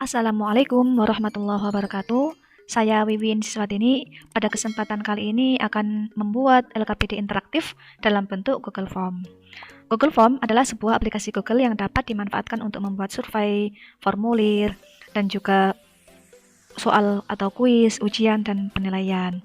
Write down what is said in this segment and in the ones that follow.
Assalamualaikum warahmatullahi wabarakatuh. Saya Wiwin Siswatini. Pada kesempatan kali ini akan membuat LKPD interaktif dalam bentuk Google Form. Google Form adalah sebuah aplikasi Google yang dapat dimanfaatkan untuk membuat survei, formulir, dan juga soal atau kuis, ujian, dan penilaian.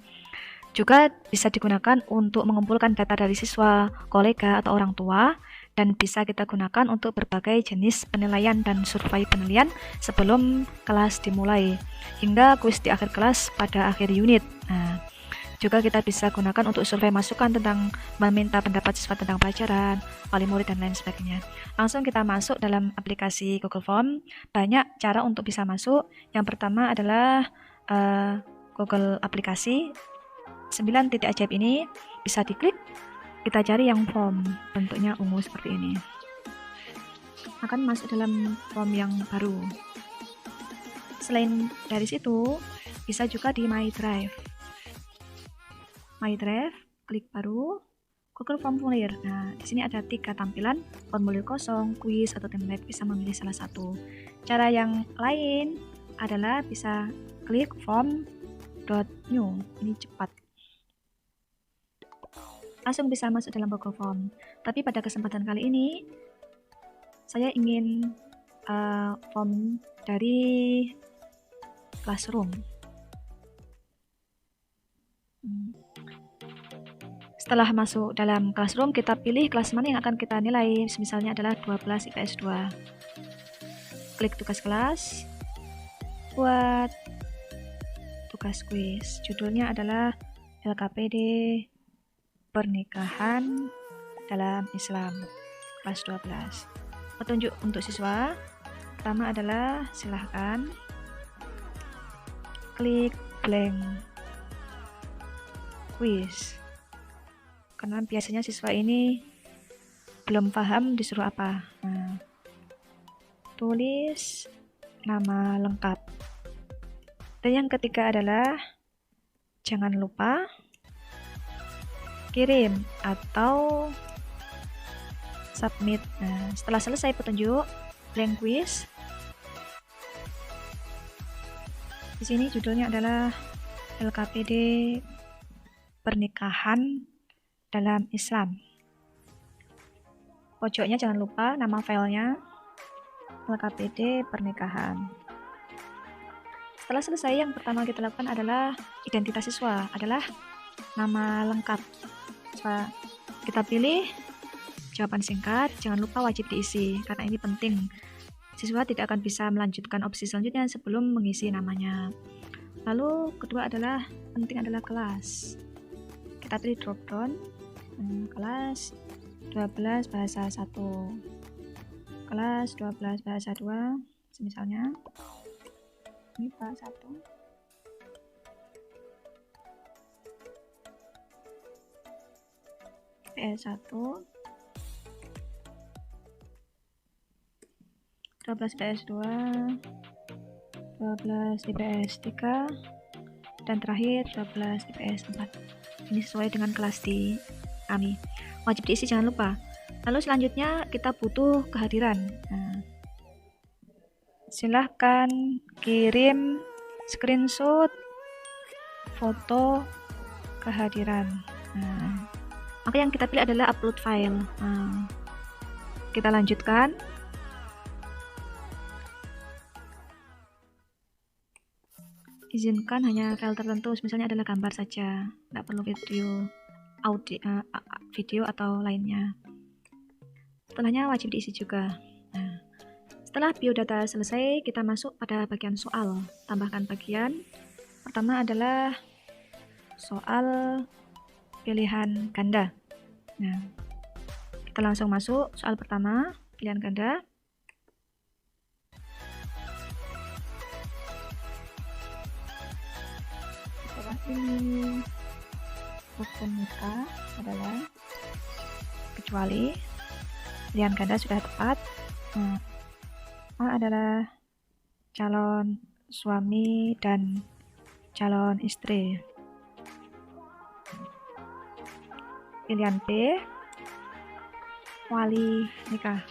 Juga bisa digunakan untuk mengumpulkan data dari siswa, kolega, atau orang tua, dan bisa kita gunakan untuk berbagai jenis penilaian dan survei penilaian sebelum kelas dimulai, hingga kuis di akhir kelas pada akhir unit. Juga kita bisa gunakan untuk survei masukan tentang meminta pendapat siswa tentang pelajaran, wali murid, dan lain sebagainya. Langsung kita masuk dalam aplikasi Google Form. Banyak cara untuk bisa masuk. Yang pertama adalah Google aplikasi 9 titik ajaib ini bisa diklik. Kita cari yang form, bentuknya ungu seperti ini. Akan masuk dalam form yang baru. Selain dari situ, bisa juga di My Drive. My Drive, klik baru, Google Formulir. Nah, di sini ada 3 tampilan, formulir kosong, kuis, atau template. Bisa memilih salah satu. Cara yang lain adalah bisa klik form.new. Ini cepat. Langsung bisa masuk dalam Google Form. Tapi pada kesempatan kali ini saya ingin form dari Classroom. Setelah masuk dalam Classroom, kita pilih kelas mana yang akan kita nilai. Misalnya adalah 12 IPS 2. Klik tugas kelas, buat tugas kuis. Judulnya adalah LKPD Pernikahan dalam Islam, kelas 12. Petunjuk untuk siswa pertama adalah silahkan klik blank quiz, karena biasanya siswa ini belum paham disuruh apa. Tulis nama lengkap. Dan yang ketiga adalah jangan lupa kirim atau submit. Setelah selesai petunjuk blank quiz, di sini judulnya adalah LKPD Pernikahan dalam Islam. Pojoknya jangan lupa nama filenya LKPD Pernikahan. Setelah selesai, yang pertama kita lakukan adalah identitas siswa, adalah nama lengkap. Kita pilih jawaban singkat, jangan lupa wajib diisi karena ini penting. Siswa tidak akan bisa melanjutkan opsi selanjutnya sebelum mengisi namanya. Lalu kedua adalah penting adalah kelas. Kita pilih drop down, kelas 12 bahasa 1, kelas 12 bahasa 2, misalnya ini bahasa 1. IPS 1, 12 IPS 2, 12 IPS 3, dan terakhir 12 IPS 4. Ini sesuai dengan kelas di kami. Wajib diisi jangan lupa. Lalu selanjutnya kita butuh kehadiran. Silahkan kirim screenshot foto kehadiran. Maka yang kita pilih adalah upload file. Kita lanjutkan. Izinkan hanya file tertentu, misalnya adalah gambar saja, tidak perlu video, video atau lainnya. Setelahnya wajib diisi juga. Setelah biodata selesai, kita masuk pada bagian soal. Tambahkan bagian. Pertama adalah soal pilihan ganda. Kita langsung masuk soal pertama, pilihan ganda. Setelah ini rukun nikah adalah kecuali pilihan ganda sudah tepat. A adalah calon suami dan calon istri. Pilihan B, wali nikah.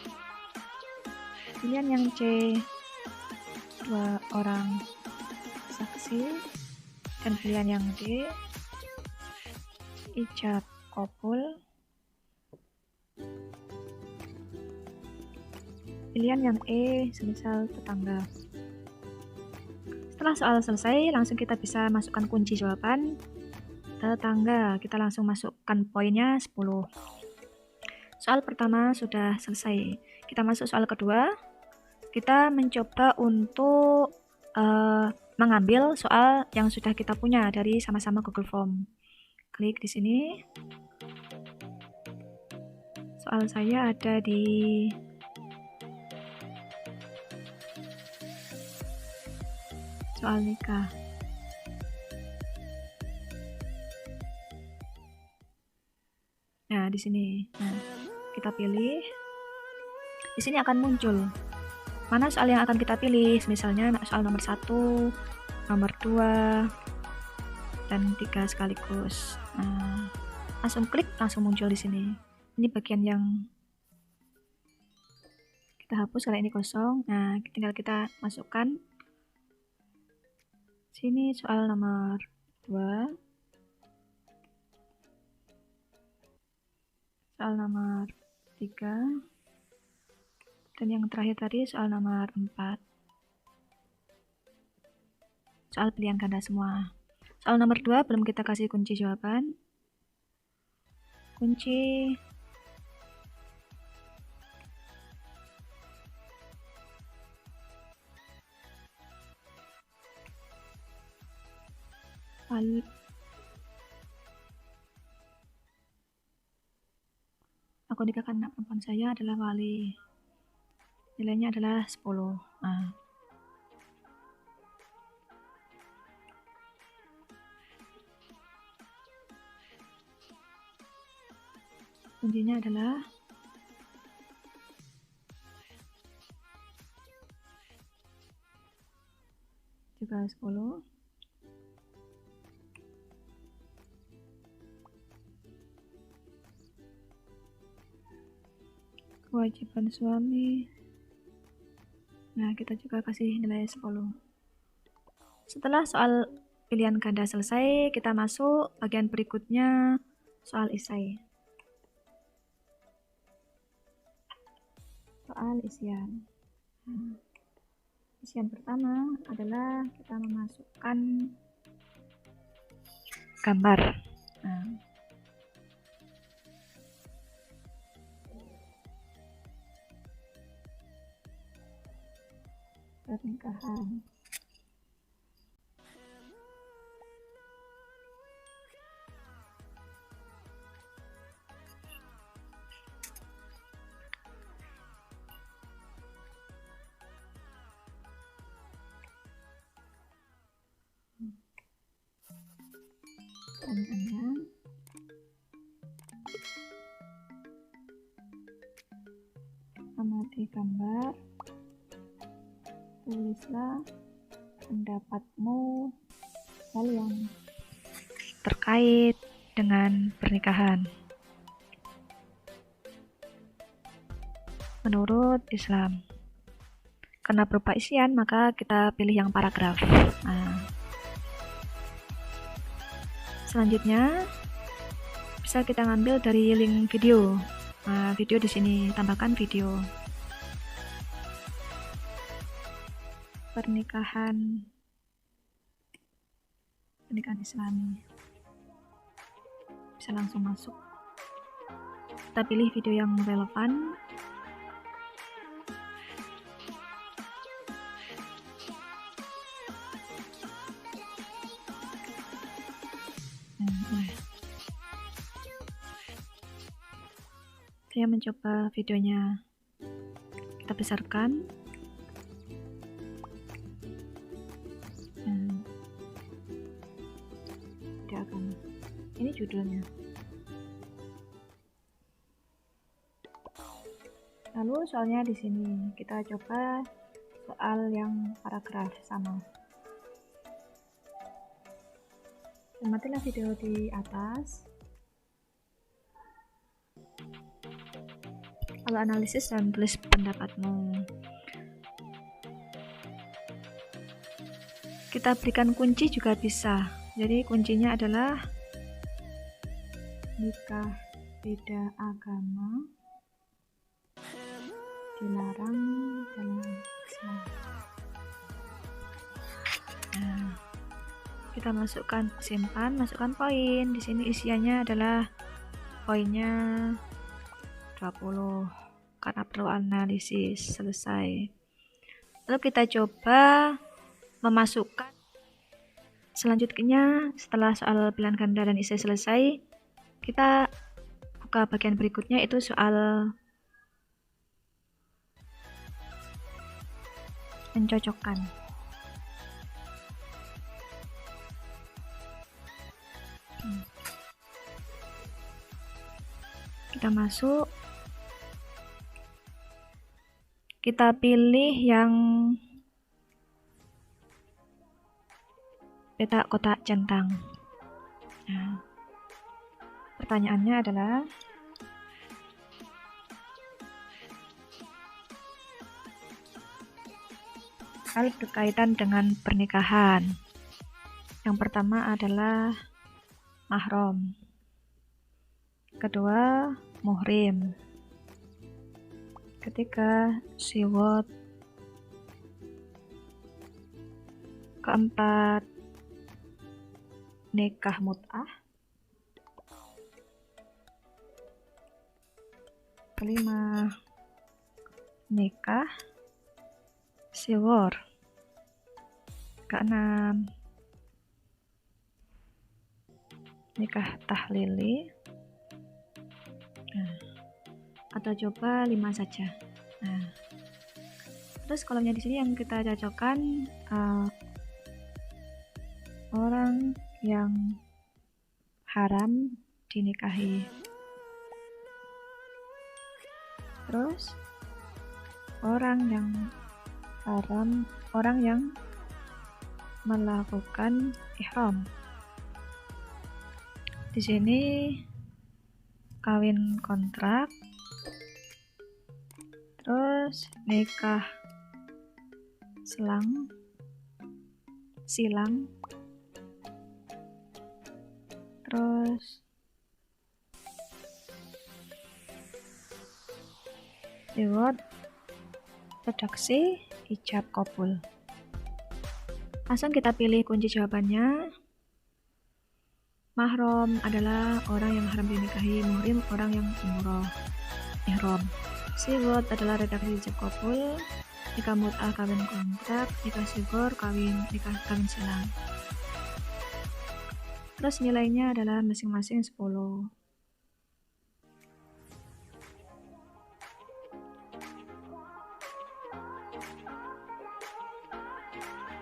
Pilihan yang C, 2 orang saksi. Dan pilihan yang D, ijab kabul. Pilihan yang E, semisal tetangga. Setelah soal selesai, langsung kita bisa masukkan kunci jawaban tetangga. Kita langsung masukkan poinnya 10. Soal pertama sudah selesai. Kita masuk soal kedua. Kita mencoba untuk mengambil soal yang sudah kita punya dari sama-sama Google Form. Klik di sini. Soal saya ada di soal nikah. Nah, di sini. Nah, kita pilih. Di sini akan muncul mana soal yang akan kita pilih. Misalnya soal nomor 1, nomor 2, dan 3 sekaligus. Nah, langsung klik, langsung muncul di sini. Ini bagian yang kita hapus kalau ini kosong. Nah, tinggal kita masukkan. Sini soal nomor 2. Soal nomor 3. Dan yang terakhir tadi soal nomor 4. Soal pilihan ganda semua. Soal nomor 2 belum kita kasih kunci jawaban. Kunci aku nikahkan anak perempuan saya adalah wali. Nilainya adalah 10. Nah. Kuncinya adalah juga 10. Kewajiban suami. Nah, kita juga kasih nilai 10. Setelah soal pilihan ganda selesai, kita masuk bagian berikutnya, soal esai. Soal isian. Nah, isian pertama adalah kita memasukkan gambar. Nah, pernikahan. Tandanya amati gambar, tulislah pendapatmu hal yang terkait dengan pernikahan menurut Islam. Karena berupa isian, maka kita pilih yang paragraf. Nah, selanjutnya bisa kita ngambil dari link video. Nah, video di sini, tambahkan video. Pernikahan Islami. Bisa langsung masuk. Kita pilih video yang relevan. Saya mencoba videonya, kita besarkan. Dia akan, ini judulnya. Lalu soalnya di sini kita coba soal yang paragraf sama. Amatilah video di atas. Lalu analisis dan tulis pendapatmu. Kita berikan kunci juga bisa. Jadi kuncinya adalah nikah beda agama dilarang dalam Islam. Nah, kita masukkan, simpan, masukkan poin. Di sini isiannya adalah poinnya 20 karena perlu analisis. Selesai. Lalu kita coba memasukkan. Selanjutnya, setelah soal pilihan ganda dan isi selesai, kita buka bagian berikutnya, itu soal mencocokkan. Kita masuk, kita pilih yang peta kotak centang. Nah, pertanyaannya adalah hal berkaitan dengan pernikahan. Yang pertama adalah mahram. Kedua, muhrim. Ketiga, siwot. Keempat, nikah mut'ah. Kelima, nikah siwor. Keenam, nikah tahlili. Nah, atau coba 5 saja. Nah, terus kolomnya di sini yang kita cocokkan orang yang haram dinikahi. Terus orang yang haram, orang yang melakukan ihram. Di sini kawin kontrak, terus nikah silang, terus reward, redaksi, ijab kabul. Langsung kita pilih kunci jawabannya. Mahram adalah orang yang haram dinikahi, muhrim orang yang umroh ihram. Siwot adalah redaksi ijab kabul, nikah mut'ah kawin kontrak, nikah sigor nikah kawin silang. Terus nilainya adalah masing-masing 10.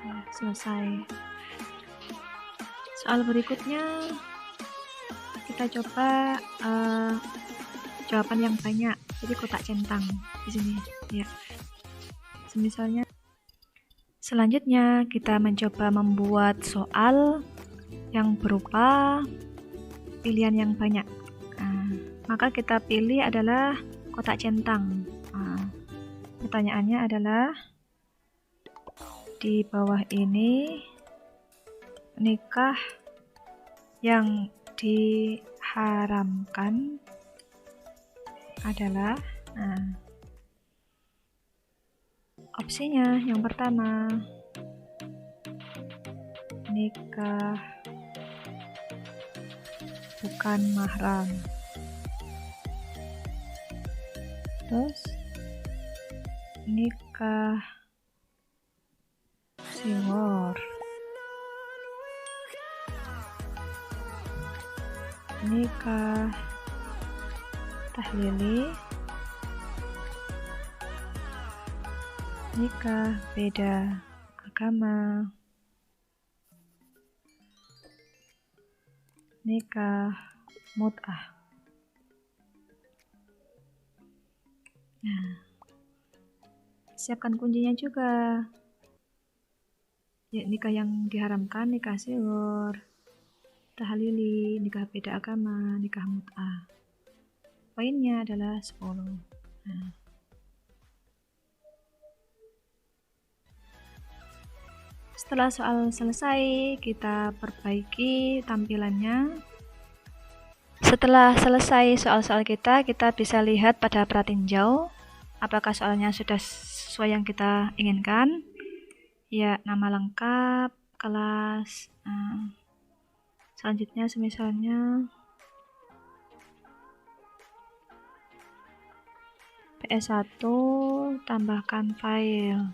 Nah, selesai. Soal berikutnya kita coba jawaban yang banyak, jadi kotak centang di sini ya. Misalnya, selanjutnya kita mencoba membuat soal yang berupa pilihan yang banyak. Nah, maka kita pilih adalah kotak centang. Nah, pertanyaannya adalah di bawah ini nikah yang diharamkan adalah, opsinya yang pertama nikah bukan mahram, terus nikah siwor, nikah tahlili, nikah beda agama, nikah mut'ah. Nah, Siapkan kuncinya juga. Ya, nikah yang diharamkan, nikah siwur, tahalili, nikah beda agama, nikah mut'ah. Poinnya adalah 10. Nah, setelah soal selesai, kita perbaiki tampilannya. Setelah selesai soal-soal kita bisa lihat pada pratinjau apakah soalnya sudah sesuai yang kita inginkan. Ya, nama lengkap, kelas. Selanjutnya misalnya PS1 tambahkan file.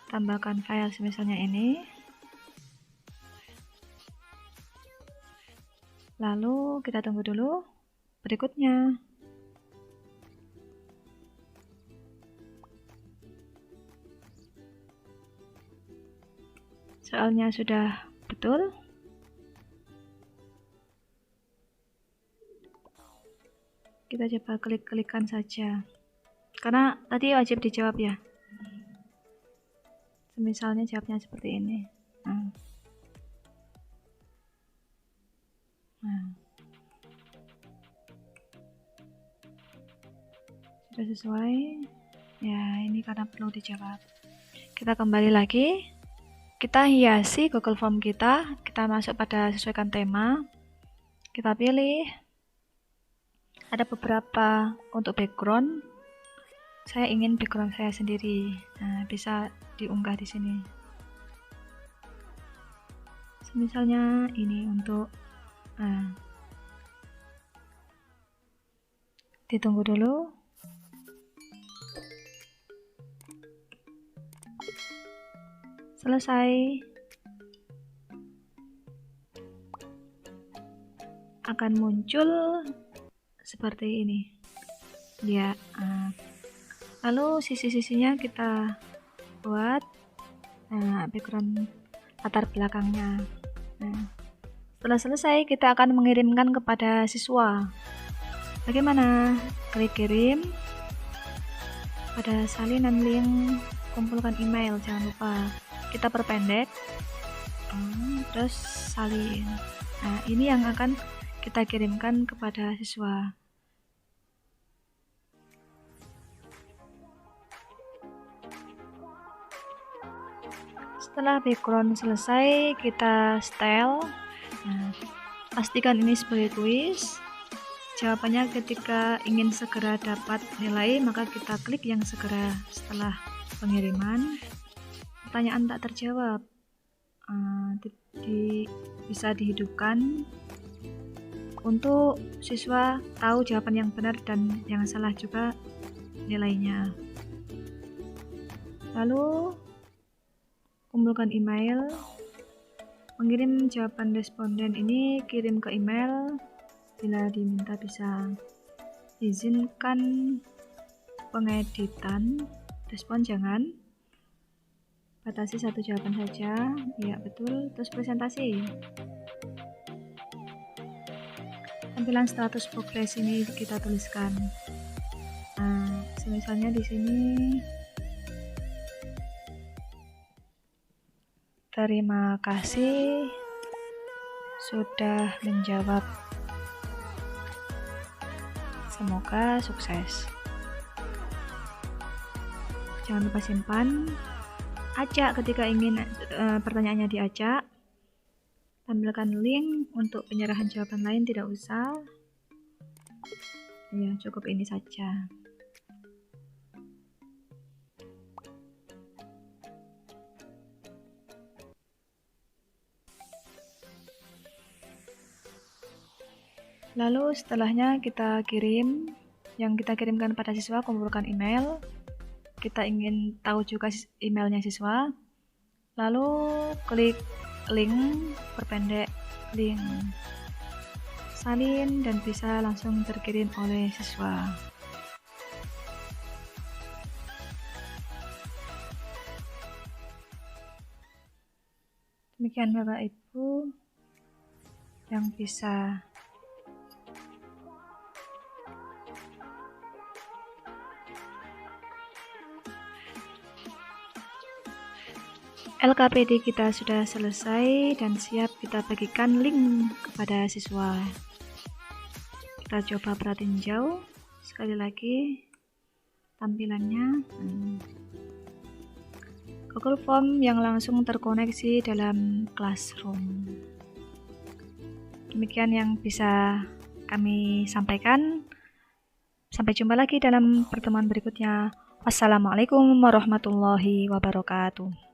Tambahkan file misalnya ini. Lalu kita tunggu dulu berikutnya. Soalnya sudah betul. Kita coba klik-klikkan saja. Karena tadi wajib dijawab ya. Misalnya jawabnya seperti ini. Sudah sesuai. Ya, ini karena perlu dijawab. Kita kembali lagi. Kita hiasi Google Form kita. Kita masuk pada sesuaikan tema. Kita pilih. Ada beberapa untuk background. Saya ingin background saya sendiri. Nah, bisa diunggah di sini. Misalnya ini untuk ditunggu dulu. Selesai. Akan muncul seperti ini. Ya. Lalu sisi-sisinya kita buat background latar belakangnya. Setelah selesai kita akan mengirimkan kepada siswa. Bagaimana? Klik kirim. Pada salinan link kumpulkan email, jangan lupa kita perpendek, terus salin. Nah, ini yang akan kita kirimkan kepada siswa. Setelah background selesai, kita style. Pastikan ini sebagai kuis. Jawabannya ketika ingin segera dapat nilai, maka kita klik yang segera setelah pengiriman. Pertanyaan tak terjawab bisa dihidupkan untuk siswa tahu jawaban yang benar dan yang salah juga nilainya. Lalu kumpulkan email. Mengirim jawaban responden ini kirim ke email. Bila diminta bisa izinkan pengeditan. Respon jangan. Batasi satu jawaban saja. Ya, betul. Terus presentasi. Tampilan status progres ini kita tuliskan. Misalnya di sini terima kasih sudah menjawab. Semoga sukses. Jangan lupa simpan. Acak ketika ingin pertanyaannya diacak. Tampilkan link untuk penyerahan jawaban lain, tidak usah. Ya, cukup ini saja. Lalu setelahnya kita kirim. Yang kita kirimkan pada siswa, kumpulkan email. Kita ingin tahu juga emailnya siswa. Lalu klik link, perpendek link, salin, dan bisa langsung terkirim oleh siswa. Demikian Bapak Ibu yang bisa LKPD kita sudah selesai dan siap kita bagikan link kepada siswa. Kita coba perhatiin jauh sekali lagi tampilannya. Google Form yang langsung terkoneksi dalam Classroom. Demikian yang bisa kami sampaikan. Sampai jumpa lagi dalam pertemuan berikutnya. Wassalamualaikum warahmatullahi wabarakatuh.